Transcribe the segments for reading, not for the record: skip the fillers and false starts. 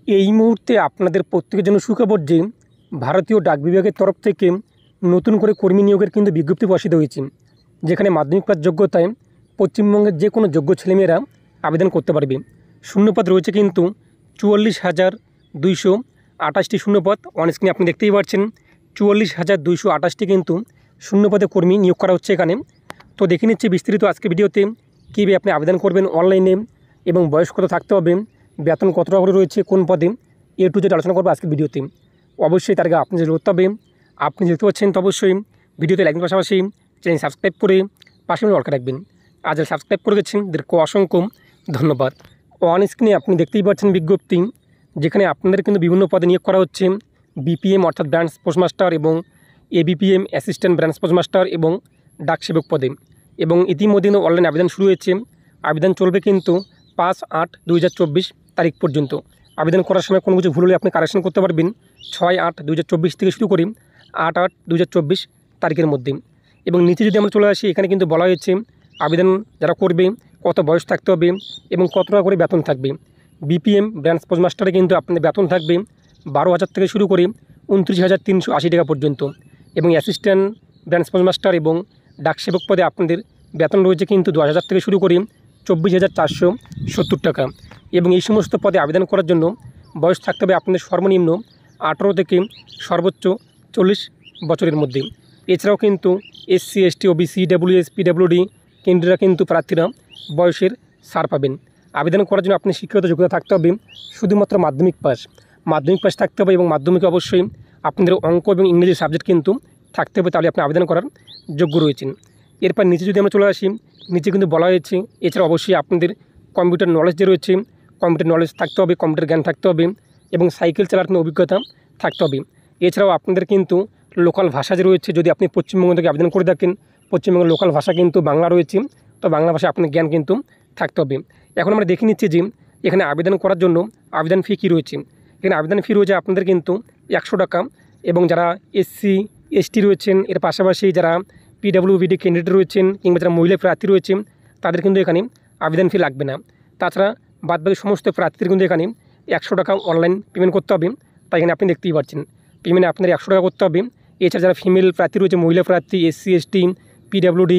এই মুহূর্তে আপনাদের প্রত্যেকের জন্য সুখবর যে ভারতীয় ডাক বিভাগের তরফ থেকে নতুন করে কর্মী নিয়োগের কিন্তু বিজ্ঞপ্তি প্রকাশিত হয়েছে, যেখানে মাধ্যমিক পাস যোগ্যতায় পশ্চিমবঙ্গের যে কোনো যোগ্য ছেলেমেয়েরা আবেদন করতে পারবে। শূন্যপদ রয়েছে কিন্তু 44,228টি শূন্যপদ। অনস্ক্রিনে আপনি দেখতেই পাচ্ছেন 44,228টি কিন্তু শূন্যপদে কর্মী নিয়োগ করা হচ্ছে এখানে। তো দেখে নিচ্ছি বিস্তারিত আজকে ভিডিওতে কীভাবে আপনি আবেদন করবেন অনলাইনে এবং বয়স কত থাকতে হবে, বেতন কত টাকা করে রয়েছে, কোন পদে, এ টু জেড আলোচনা করবো আজকের ভিডিওতে। অবশ্যই তার আগে আপনি যে করতে হবে, আপনি দেখতে পাচ্ছেন তো অবশ্যই ভিডিওতে লাইকের পাশাপাশি চ্যানেল সাবস্ক্রাইব করে পাশে অলকা রাখবেন। আজ সাবস্ক্রাইব করে গেছেন এদেরকে অসংখ্য ধন্যবাদ। অন স্ক্রিনে আপনি দেখতেই পাচ্ছেন বিজ্ঞপ্তি, যেখানে আপনাদের কিন্তু বিভিন্ন পদে নিয়োগ করা হচ্ছে। বিপিএম অর্থাৎ ব্রাঞ্চ পোস্টমাস্টার এবং এবিপিএম অ্যাসিস্ট্যান্ট ব্রাঞ্চ পোস্টমাস্টার এবং ডাকসেবক পদে। এবং ইতিমধ্যে অনলাইন আবেদন শুরু হয়েছে। আবেদন চলবে কিন্তু 5/8/2024 তারিখ পর্যন্ত। আবেদন করার সময় কোনো কিছু ভুল হলে আপনি কারেকশন করতে পারবেন 6/8/2024 থেকে শুরু করি 8/8/2024 তারিখের মধ্যে। এবং নিচে যদি আমরা চলে আসি, এখানে কিন্তু বলা হয়েছে আবেদন যারা করবে কত বয়স থাকতে হবে এবং কত টাকা করে বেতন থাকবে। বিপিএম ব্রাঞ্চ পোস্টমাস্টারে কিন্তু আপনাদের বেতন থাকবে 12,000 থেকে শুরু করে 29,380 টাকা পর্যন্ত। এবং অ্যাসিস্ট্যান্ট ব্রাঞ্চ পোস্টমাস্টার এবং ডাকসেবক পদে আপনাদের বেতন রয়েছে কিন্তু 10,000 থেকে শুরু করে 24,470 টাকা। এবং এই সমস্ত পদে আবেদন করার জন্য বয়স থাকতে হবে আপনাদের সর্বনিম্ন 18 থেকে সর্বোচ্চ 40 বছরের মধ্যে। এছাড়াও কিন্তু SC ST OBC EWS PWD কেন্দ্রীরা কিন্তু প্রার্থীরা বয়সের ছাড় পাবেন। আবেদন করার জন্য আপনি শিক্ষাগত যোগ্যতা থাকতে হবে শুধুমাত্র মাধ্যমিক পাস থাকতে হবে এবং মাধ্যমিকে অবশ্যই আপনাদের অঙ্ক এবং ইংরেজি সাবজেক্ট কিন্তু থাকতে হবে, তাহলে আপনি আবেদন করার যোগ্য রয়েছেন। এরপর নিচে যদি আমরা চলে আসি, নিচে কিন্তু বলা হয়েছে এছাড়া অবশ্যই আপনাদের কম্পিউটার নলেজ যে রয়েছে, কম্পিউটার নলেজ থাকতে হবে, কম্পিউটার জ্ঞান থাকতে হবে এবং সাইকেল চালানোর অভিজ্ঞতা থাকতে হবে। এছাড়াও আপনাদের কিন্তু লোকাল ভাষা যে রয়েছে, যদি আপনি পশ্চিমবঙ্গ থেকে আবেদন করে থাকেন, পশ্চিমবঙ্গের লোকাল ভাষা কিন্তু বাংলা রয়েছে, তো বাংলা ভাষায় আপনার জ্ঞান কিন্তু থাকতে হবে। এখন আমরা দেখে নিচ্ছি যে এখানে আবেদন করার জন্য আবেদন ফি কী রয়েছে। এখানে আবেদন ফি রয়েছে আপনাদের কিন্তু 100 টাকা। এবং যারা SC ST রয়েছেন, এর পাশাপাশি যারা PWD ক্যান্ডিডেট রয়েছেন কিংবা যারা মহিলা প্রার্থী রয়েছেন, তাদের কিন্তু এখানে আবেদন ফি লাগবে না। তাছাড়া বাদবাকি সমস্ত প্রার্থীদের কিন্তু এখানে 100 টাকা অনলাইন পেমেন্ট করতে হবে। তাই এখানে আপনি দেখতেই পাচ্ছেন পেমেন্টে আপনাদের 100 টাকা করতে হবে। এছাড়া যারা ফিমেল প্রার্থী রয়েছে, মহিলা প্রার্থী, SC ST PWD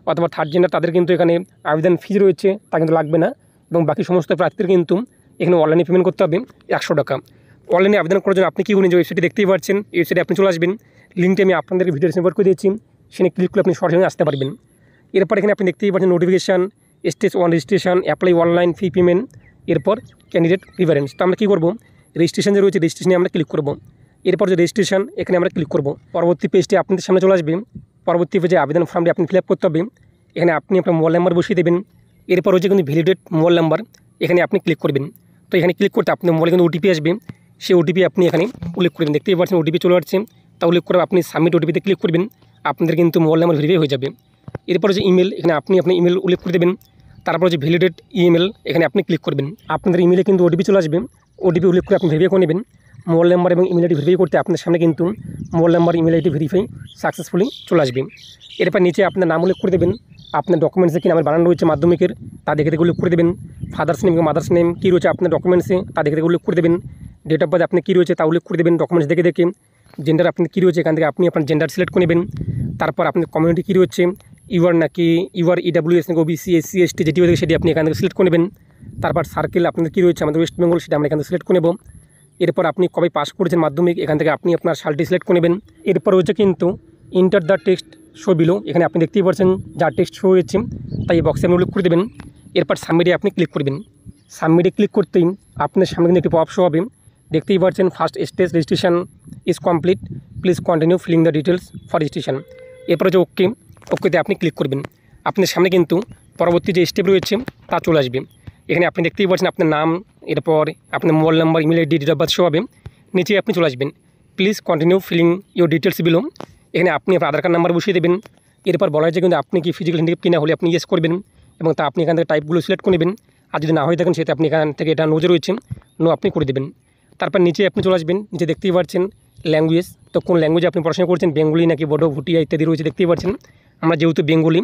অথবা থার্ড জেন্ডার, তাদের কিন্তু এখানে আবেদন ফি রয়েছে, তা কিন্তু লাগবে না। এবং বাকি সমস্ত প্রার্থীদের কিন্তু এখানে অনলাইনে পেমেন্ট করতে হবে 100 টাকা। অনলাইনে আবেদন করার জন্য আপনি কি করুন, যে ওয়েবসাইটে দেখতেই পাচ্ছেন, এই ওয়েবসাইটে আপনি চলে আসবেন। লিঙ্কটি আমি আপনাদেরকে ভিডিও ডিসক্রিপশনে করে দিয়েছি, সেখানে ক্লিক করে আপনি সরাসরি আসতে পারবেন। এরপর এখানে আপনি দেখতেই পাচ্ছেন notification, stage 1 registration, apply online, fee payment, এরপর ক্যান্ডিডেট প্রিফারেন্স। তো আমরা কী করবো, রেজিস্ট্রেশন যে রয়েছে রেজিস্ট্রেশনে আমরা ক্লিক করব। এরপর যে রেজিস্ট্রেশন, এখানে আমরা ক্লিক করব। পরবর্তী পেজটি আপনাদের সামনে চলে আসবে। পরবর্তী পেজে আবেদন ফর্মটি আপনি ফিল আপ করতে হবে। এখানে আপনি আপনার মোবাইল নাম্বার বসিয়ে দেবেন। এরপর হচ্ছে কিন্তু ভ্যালিডেট মোবাইল নাম্বার, এখানে আপনি ক্লিক করবেন। তো এখানে ক্লিক করতে আপনার মোবাইলে কিন্তু OTP আসবে, সেই OTP আপনি এখানে উল্লেখ করবেন। দেখতেই পাচ্ছেন OTP চলে আসছে, তা উল্লেখ করে আপনি সাবমিট OTPতে ক্লিক করবেন। আপনাদের কিন্তু মোবাইল নাম্বার ভেরিফাই হয়ে যাবে। এরপর যে ইমেল, এখানে আপনি আপনার ইমেল উল্লেখ করে দেবেন। তারপর যে ভ্যালিডেট ইমেল, এখানে আপনি ক্লিক করবেন। আপনাদের ইমেলে কিন্তু OTP চলে আসবে, OTP উল্লেখ করে আপনি ভেরিফাই করে নেবেন। মোবাইল নাম্বার এবং ইমেল আইডি ভেরিফাই করতে আপনার সামনে কিন্তু mobile number email ID verify successfully চলে আসবে। এরপর নিচে আপনার নাম উল্লেখ করে দেবেন। আপনার ডকুমেন্টসে কি নামের বানানো রয়েছে মাধ্যমিকের, তা দেখে দেখে উল্লেখ করে দেবেন। ফাদার্স নেম এবং মাদার্স নেম কী রয়েছে আপনার ডকুমেন্টসে, তা দেখে দেখে উল্লেখ করে দেবেন। ডেট অফ বার্থ আপনি কী রয়েছে তা উল্লেখ করে দেবেন ডকুমেন্টস দেখে দেখে। জেন্ডার আপনি কী রয়েছে, এখান থেকে আপনি আপনার জেন্ডার সিলেক্ট করে নেবেন। তারপর আপনার কমিউনিটি কী রয়েছে, ইউআর নাকি ইউআর EWS নাকি OBC SC ST যেটি রয়েছে সেটি আপনি এখান থেকে সিলেক্ট করে নেবেন। তারপর সার্কেল আপনাদের কী রয়েছে, আমাদের ওয়েস্ট বেঙ্গল, সেটা আমরা এখান থেকে সিলেক্ট করে নেব। এরপর আপনি কবে পাস করেছেন মাধ্যমিক, এখান থেকে আপনি আপনার সালটি সিলেক্ট করে নেবেন। এরপর হচ্ছে কিন্তু enter the text show below, এখানে আপনি দেখতেই পাচ্ছেন যা টেক্সট শো হয়েছে তাই এই বক্সে আপনি উল্লেখ করে দেবেন। এরপর সাবমিটে আপনি ক্লিক করবেন। সাবমিটে ক্লিক করতেই আপনার সামনে কিন্তু একটি পপ শো হবে। দেখতেই পাচ্ছেন first stage registration is complete, please continue filling the details for registration. এরপর হচ্ছে ওকেতে আপনি ক্লিক করবেন। আপনার সামনে কিন্তু পরবর্তী যে স্টেপ রয়েছে তা চলে আসবে। এখানে আপনি দেখতেই পাচ্ছেন আপনার নাম, এরপর আপনার mobile number, email ID, date of birth show হবে। নিচে আপনি চলে আসবেন, please continue filling your details below. এখানে আপনি আপনার আধার কার্ড নাম্বার বসিয়ে দেবেন। এরপর বলা হয়েছে কিন্তু আপনি কি ফিজিক্যাল হ্যান্ডিক্যাপ কিনা হলে আপনি ইয়েস করবেন এবং তা আপনি এখান থেকে টাইপগুলো সিলেক্ট করে নেবেন। আর যদি না হয়ে থাকেন সেটা আপনি এখান থেকে এটা নোজে রয়েছে, নো আপনি করে দেবেন। তারপর নিচে আপনি চলে আসবেন। নিচে দেখতেই পাচ্ছেন ল্যাঙ্গুয়েজ, তো কোন ল্যাঙ্গুয়েজে আপনি পড়াশোনা করছেন, বেঙ্গলি নাকি বড়ো, ভুটিয়া ইত্যাদি রয়েছে দেখতেই পাচ্ছেন। আমরা যেহেতু বেঙ্গলি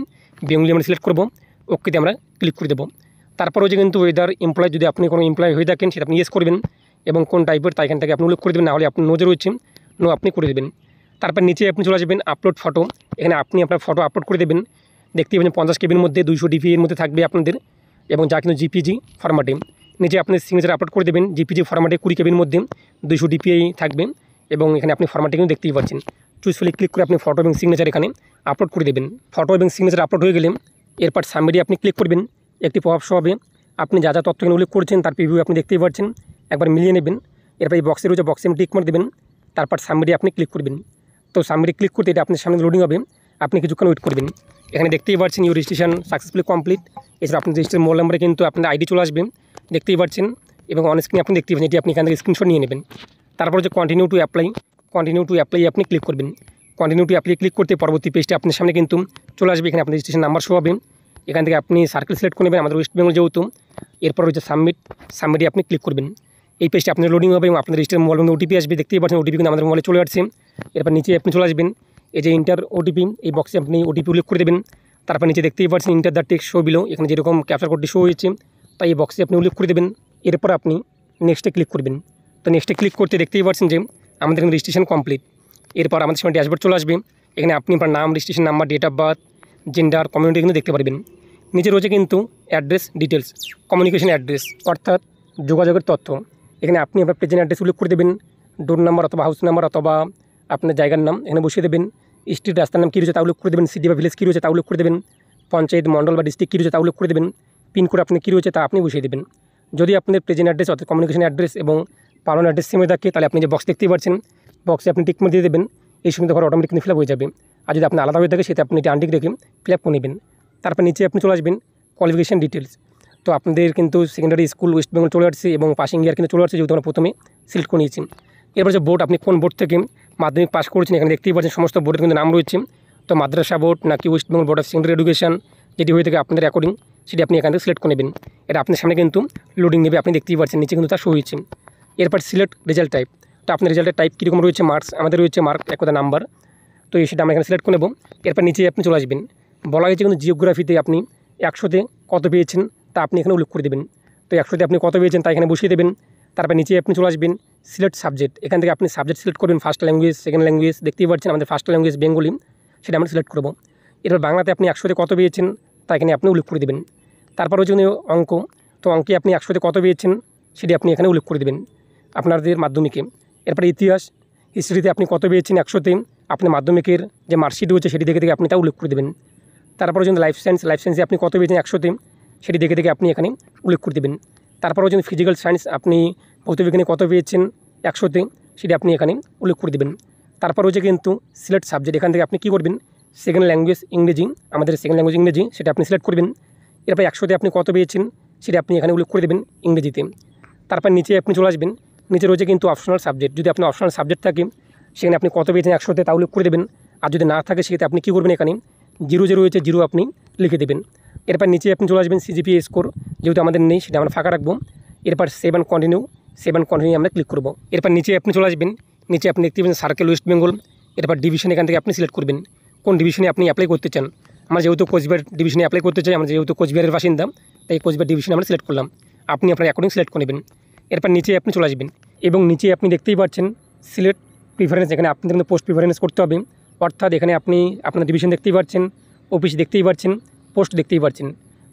আমরা সিলেক্ট করবো, ওকেতে আমরা ক্লিক করে দেবো। তারপর হচ্ছে কিন্তু ওয়েদার এমপ্লয়, যদি আপনি কোনো এমপ্লয় হয়ে থাকেন সেটা আপনি ইয়েস করবেন এবং কোন টাইপের তা এখান থেকে আপনি উল্লেখ করে দেবেন, না হলে আপনি নোজে রয়েছে নো আপনি করে দেবেন। তারপর নিচে আপনি চলে আসবেন আপলোড ফটো, এখানে আপনি আপনার ফটো আপলোড করে দেবেন। দেখতে পাবেন 50 কেবির মধ্যে 200 ডিপি এর মধ্যে থাকবে আপনাদের, এবং যা কিন্তু জিপিজি ফরম্যাটে। নিচে আপনি সিগনেচার আপলোড করে দেবেন জিপিজি ফরম্যাটে 20 কেবির মধ্যে 200 ডিপিআই থাকবে, এবং এখানে আপনি ফরম্যাটে কিন্তু দেখতেই পাচ্ছেন। চুজফুলি ক্লিক করে আপনি ফটো এবং সিগনেচার এখানে আপলোড করে দেবেন। ফটো এবং সিগনেচার আপলোড হয়ে গেলে এরপর সাবমিটে আপনি ক্লিক করবেন। একটি পপআপ শো হবে, আপনি যা যা তথ্য এখানে উল্লেখ করেছেন তার প্রিভিউ আপনি দেখতেই পাচ্ছেন, একবার মিলিয়ে নেবেন। এরপর এই বক্সে রয়েছে, বক্সে টিক মার্ক দেবেন, তারপর সাবমিটে আপনি ক্লিক করবেন। তো সাবমিটে ক্লিক করতে এটা আপনার সামনে লোডিং হবে, আপনি কিছুক্ষণ ওয়েট করবেন। এখানে দেখতেই পাচ্ছেন ইউর রেজিস্ট্রেশন সাকসেসফুলি কমপ্লিট। এছাড়া আপনার রেজিস্টার মোবাইল নাম্বারে কিন্তু আপনার আইডি চলে আসবে, দেখতেই পাচ্ছেন, এবং অন স্ক্রিনে আপনি দেখতেই পাচ্ছেন। এটি আপনি এখান থেকে স্ক্রিনশট নিয়ে নেবেন। তারপর যে কন্টিনিউ টু অ্যাপ্লাই আপনি ক্লিক করবেন। কন্টিনিউ টু অ্যাপ্লাই ক্লিক করতে পরবর্তী পেজটা আপনার সামনে কিন্তু চলে আসবে। এখানে আপনার রেজিস্ট্রেশন নাম্বার শো হবে, এখান থেকে আপনি সার্কেল সিলেক্ট করে নেবেন, আমাদের ওয়েস্ট বেঙ্গল যেহেতু। এরপর হচ্ছে সাবমিটে আপনি ক্লিক করবেন। এই পেজটা আপনার লোডিং হবে এবং আপনাদের রেজিস্টার মোবাইল ওটিপি আসবে, দেখতেই পাচ্ছেন ওটিপি কিন্তু আমাদের মোবাইলে চলে আসছে। এরপর নিচে আপনি চলে আসবেন, এই যে ইন্টার ওটিপি, এই বক্সে আপনি ওটিপি উল্লেখ করে দেবেন। তারপর নিচে দেখতেই পাচ্ছেন enter the text show below, এখানে যেরকম ক্যাপচার কোডটি শো হয়েছে তাই এই বক্সে আপনি উল্লেখ করে দেবেন। এরপর আপনি নেক্সটে ক্লিক করবেন। তো নেক্সটে ক্লিক করতে দেখতেই পাচ্ছেন যে আমাদের রেজিস্ট্রেশন কমপ্লিট। এরপর আমাদের সামনে ড্যাশবোর্ড চলে আসবে, এখানে আপনি আপনার নাম, registration number, date of birth, gender, community কিন্তু দেখতে পারবেন। নিচে রয়েছে কিন্তু অ্যাড্রেস ডিটেলস, কমিউনিকেশন অ্যাড্রেস অর্থাৎ যোগাযোগের তথ্য। এখানে আপনি আপনার প্রেজেন্ট অ্যাড্রেস উল্লেখ করে দেবেন, ডোর নাম্বার অথবা হাউস নাম্বার অথবা আপনার জায়গার নাম এখানে বসিয়ে দেবেন। স্ট্রিট রাস্তার নাম কী রয়েছে তা উল্লেখ করে দেবেন, সিটি বা ভিলেজ কী রয়েছে তা উল্লেখ করে দেবেন, পঞ্চায়েত, মন্ডল বা ডিস্ট্রিক্ট কী রয়েছে তা উল্লেখ করে দেবেন, পিনকোড আপনি কী রয়েছে তা আপনি বসিয়ে দেবেন। যদি আপনার প্রেজেন্ট অ্যাড্রেস অর্থাৎ কমিউনিকেশন অ্যাড্রেস এবং পালন অ্যাড্রেস সেম হয়ে থাকে, তাহলে আপনি যে বক্স দেখতেই পাচ্ছেন বক্সে আপনি টিক মার্ক দিয়ে দেবেন। এই সময় ঘর অটোমেটিক ফিল আপ হয়ে যাবে। আর যদি আপনি আলাদা হয়ে থাকে সেটা আপনি আনটিক রেখে ফিল আপ করে নেবেন। তারপর নিচে আপনি চলে আসবেন কোয়ালিফিকেশন ডিটেলস। তো আপনাদের কিন্তু সেকেন্ডারি স্কুল ওয়েস্ট বেঙ্গল চলে আসছে এবং পাসিং ইয়ার কিন্তু চলে আসছে, যেহেতু আমরা প্রথমে সিলেক্ট করে নিয়েছি। এরপর যে বোর্ড, আপনি কোন বোর্ড থেকে মাধ্যমিক পাস করেছেন এখানে দেখতেই পাচ্ছেন সমস্ত বোর্ডের কিন্তু নাম রয়েছে। তো মাদ্রাসা বোর্ড নাকি West Bengal board of secondary education, যেটি হয়ে থাকে আপনাদের অ্যাকর্ডিং সেটি আপনি এখান থেকে সিলেক্ট করে নেবেন। এটা আপনার সামনে কিন্তু লোডিং নেবে, আপনি দেখতেই পাচ্ছেন নিচে কিন্তু তা শো হয়েছে। এরপর সিলেক্ট রেজাল্ট টাইপ। তো আপনার রেজাল্টের টাইপ কীরকম রয়েছে, মার্কস আমাদের রয়েছে মার্ক এক কথা নাম্বার, তো সেটা আমরা এখানে সিলেক্ট করে নেব। এরপর নিচে আপনি চলে আসবেন, বলা হয়েছে কিন্তু জিওগ্রাফিতে আপনি 100তে কত পেয়েছেন তা আপনি এখানে উল্লেখ করে দেবেন। তো 100তে আপনি কত পেয়েছেন তা এখানে বসিয়ে দেবেন। তারপর নিচে আপনি চলে আসবেন সিলেক্ট সাবজেক্ট, এখান থেকে আপনি সাবজেক্ট সিলেক্ট করবেন, ফার্স্ট ল্যাঙ্গুয়েজ, সেকেন্ড ল্যাঙ্গুয়েজ, দেখতেই পাচ্ছেন আমাদের ফার্স্ট ল্যাঙ্গুয়েজ বেঙ্গলি, সেটা আমরা সিলেক্ট করব। এরপর বাংলাতে আপনি 100তে কত পেয়েছেন তা এখানে আপনি উল্লেখ করে দেবেন। তারপর হচ্ছে অঙ্ক, তো অঙ্কে আপনি 100তে কত পেয়েছেন সেটি আপনি এখানে উল্লেখ করে দেবেন আপনাদের মাধ্যমিকে। এরপরে ইতিহাস, হিস্ট্রিতে আপনি কত পেয়েছেন 100তে, আপনি মাধ্যমিকের যে মার্কশিট রয়েছে সেটি দেখে আপনি তা উল্লেখ করে দেবেন। তারপর হচ্ছে লাইফ সায়েন্সে আপনি কত পেয়েছেন 100তে, সেটি দেখে আপনি এখানে উল্লেখ করে দেবেন। তারপর হচ্ছে ফিজিক্যাল সায়েন্স, আপনি ভৌতবিজ্ঞানে কত পেয়েছেন 100তে, সেটি আপনি এখানে উল্লেখ করে দেবেন। তারপর হচ্ছে কিন্তু সিলেক্ট সাবজেক্ট, এখান থেকে আপনি কী করবেন, সেকেন্ড ল্যাঙ্গুয়েজ ইংরেজি, আমাদের সেকেন্ড ল্যাঙ্গুয়েজ ইংরেজি, সেটা আপনি সিলেক্ট করবেন। এরপর 100তে আপনি কত পেয়েছেন সেটা আপনি এখানে উল্লেখ করে দেবেন ইংরেজিতে। তারপর নিচে আপনি চলে আসবেন, নিচে রয়েছে কিন্তু অপশনাল সাবজেক্ট, যদি আপনার অপশনাল সাবজেক্ট থাকে সেখানে আপনি কত পেয়েছেন 100তে তা উল্লেখ করে দেবেন। আর যদি না থাকে সেক্ষেত্রে আপনি কী করবেন, এখানে 0 রয়েছে 0 আপনি লিখে দেবেন। এরপর নিচে আপনি চলে আসবেন সিজিপিএ স্কোর, যেহেতু আমাদের নেই সেটা আমরা ফাঁকা রাখবো। এরপর সেভ অ্যান্ড কন্টিনিউ আমরা ক্লিক করব। এরপর নিচে আপনি চলে আসবেন, নিচে আপনি দেখতে পাবেন সার্কেল ওয়েস্ট বেঙ্গল। এরপর ডিভিশন, এখান থেকে আপনি সিলেক্ট করবেন কোন ডিভিশনে আপনি অ্যাপ্লাই করতে চান। আমরা যেহেতু কোচবিহার ডিভিশনে অ্যাপ্লাই করতে চাই, আমরা যেহেতু কোচবিহারের বাসিন্দা তাই কোচবিহার ডিভিশনে আমরা সিলেক্ট করলাম, আপনি আপনার অ্যাকর্ডিং সিলেক্ট করে নেবেন। এরপর নিচে আপনি চলে আসবেন এবং নিচে আপনি দেখতেই পাচ্ছেন সিলেক্ট প্রিফারেন্স, এখানে আপনাদের কিন্তু পোস্ট প্রিফারেন্স করতে হবে, অর্থাৎ এখানে আপনি আপনার ডিভিশন দেখতেই পাচ্ছেন, অফিস দেখতেই পাচ্ছেন, পোস্ট দেখতেই পাচ্ছেন।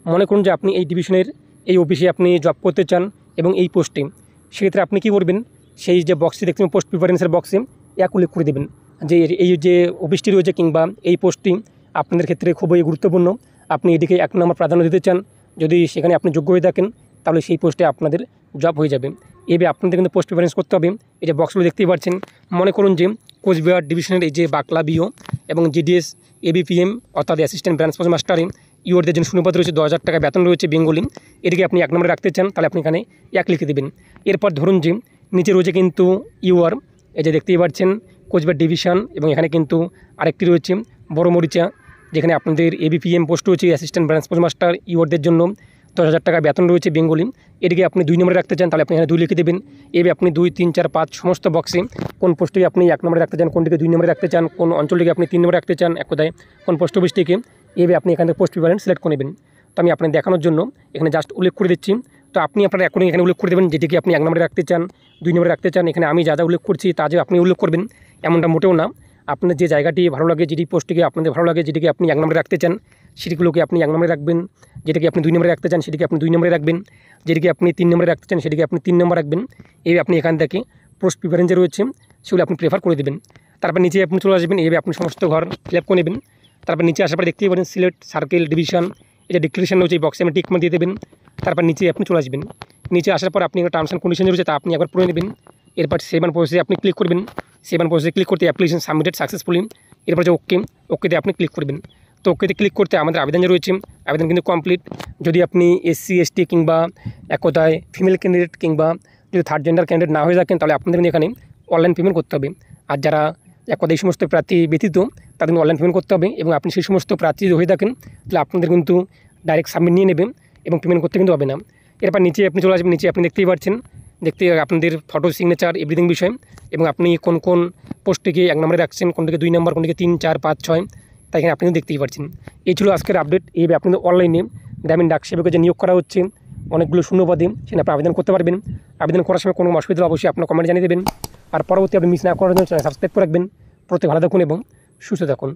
মনে করুন যে আপনি এই ডিভিশনের এই অফিসে আপনি জব করতে চান এবং এই পোস্টে, সেক্ষেত্রে আপনি কী করবেন, সেই যে বক্সটি দেখতে পোস্ট প্রিফারেন্সের বক্সে উল্লেখ করে দেবেন যে এই যে অফিসটি রয়েছে কিংবা এই পোস্টটি আপনাদের ক্ষেত্রে খুবই গুরুত্বপূর্ণ, আপনি এদিকে 1 নম্বর প্রাধান্য দিতে চান। যদি সেখানে আপনি যোগ্য হয়ে থাকেন তাহলে সেই পোস্টে আপনাদের জব হয়ে যাবে। এভাবে আপনাদের কিন্তু পোস্ট প্রিফারেন্স করতে হবে। এই যে বক্সগুলো দেখতেই পাচ্ছেন, মনে করুন যে কোচবিহার ডিভিশনের এই যে বাকলা বিও এবং জিডিএস এবিপিএম অর্থাৎ অ্যাসিস্ট্যান্ট ব্রাঞ্চ পোস্ট মাস্টারে ইউরদের জন্য শূন্যপদ রয়েছে, 10,000 টাকা বেতন রয়েছে বেঙ্গলি, এদিকে আপনি 1 নম্বরে রাখতে চান তাহলে আপনি এখানে 1 লিখে দেবেন। এরপর ধরুন যে নিচে রয়েছে কিন্তু ইউআর, এই যে দেখতেই পাচ্ছেন কোচবিহার ডিভিশন, এবং এখানে কিন্তু আরেকটি রয়েছে বড় মরিচা, যেখানে আপনাদের এবিপিএম পোস্ট রয়েছে অ্যাসিস্ট্যান্ট ব্রাঞ্চ পোস্ট মাস্টার ইউরদের জন্য 10,000 টাকা বেতন রয়েছে বেঙ্গলি, এদিকে আপনি 2 নম্বরে রাখতে চান তাহলে আপনি এখানে 2 লিখে দেবেন। এভাবে আপনি 2, 3, 4, 5 সমস্ত বক্সে কোন পোস্টটিকে আপনি 1 নম্বরে রাখতে চান, কোনটিকে 2 নম্বরে রাখতে চান, কোন অঞ্চলটিকে আপনি 3 নম্বরে রাখতে চান, এক কথায় কোন পোস্ট অফিসটিকে, এভাবে আপনি এখান থেকে পোস্ট প্রিফারেন্স সিলেক্ট করে নেবেন। তো আমি আপনাকে দেখানোর জন্য এখানে জাস্ট উল্লেখ করে দিচ্ছি, তো আপনি আপনার অ্যাকাউন্ট এখানে উল্লেখ করে দেবেন যেটিকে আপনি 1 নম্বরে রাখতে চান, 2 নম্বরে রাখতে চান। এখানে আমি যা উল্লেখ করছি তা যে আপনি উল্লেখ করবেন এমনটা মোটেও না। আপনার যে জায়গাটি ভালো লাগে, যেটি পোস্টটিকে আপনাদের ভালো লাগে, যেটিকে আপনি 1 নম্বরে রাখতে চান সেটিগুলোকে আপনি 1 নম্বরে রাখবেন। যেটাকে আপনি 2 নম্বরে রাখতে চান সেটিকে আপনি 2 নম্বরে রাখবেন। যেটিকে আপনি 3 নম্বরে রাখতে চান সেটিকে আপনি 3 নম্বর রাখবেন। এইভাবে আপনি এখান থেকে পোস্ট প্রিফারেন্সে রয়েছে সেগুলো আপনি প্রেফার করে দেবেন। তারপর নিচে আপনি চলে আসবেন। এইভাবে আপনি সমস্ত ঘর ফিল আপ করে নেবেন। তারপর নিচে আসার পরে দেখতেই পারেন সিলেক্ট সার্কেল ডিভিশন, এটা ডিক্লারেশন রয়েছে, এই বক্সে আপনি টিক মার্ক দিয়ে দেবেন। তারপর নিচে আপনি চলে আসবেন। নিচে আসার পর আপনি একটা টার্মস অ্যান্ড কন্ডিশন রয়েছে তা আপনি একবার পড়ে নেবেন। এরপর সেভ অ্যান্ড প্রসেসে আপনি ক্লিক করবেন। সেভ অ্যান্ড প্রসেসে ক্লিক করতে অ্যাপ্লিকেশন সাবমিটেড সাকসেসফুলি, এরপর যে ওকেতে আপনি ক্লিক করবেন। তো ওকেতে ক্লিক করতে আমাদের আবেদন যে রয়েছে আবেদন কিন্তু কমপ্লিট। যদি আপনি SC ST কিংবা এক কথায় ফিমেল ক্যান্ডিডেট কিংবা যদি থার্ড জেন্ডার ক্যান্ডিডেট না হয়ে থাকেন তাহলে আপনাদের কিন্তু এখানে অনলাইন পেমেন্ট করতে হবে। আর যারা এক কথায় এই সমস্ত প্রার্থী ব্যতীত তাদের অনলাইন পেমেন্ট করতে হবে। এবং আপনি সেই সমস্ত প্রার্থী যদি হয়ে থাকেন তাহলে আপনাদের কিন্তু ডাইরেক্ট সাবমিট নিয়ে নেবেন এবং পেমেন্ট করতে কিন্তু হবে না। এরপর নিচে আপনি চলে আসবেন। নিচে আপনি দেখতেই পাচ্ছেন, আপনাদের ফটো সিগনেচার এভরিথিং বিষয় এবং আপনি কোন কোন পোস্টটিকে 1 নম্বরে রাখছেন, কোনটিকে 2 নম্বর, কোনটিকে 3, 4, 5, 6, তাই এখানে আপনি দেখতেই পাচ্ছেন। এই ছিল আজকের আপডেট। এইভাবে আপনাদের অনলাইনে গ্রামীণ ডাক সেবকে যে নিয়োগ করা হচ্ছে অনেকগুলো শূন্যপদে সেখানে আপনি আবেদন করতে পারবেন। আবেদন করার সময় কোনো অসুবিধা অবশ্যই আপনার কমেন্টে জানিয়ে দেবেন। আর পরবর্তী আপনি মিস না করার জন্য চ্যানেল সাবস্ক্রাইব করে রাখবেন। প্রত্যেক ভালো থাকুন এবং সুস্থ থাকুন।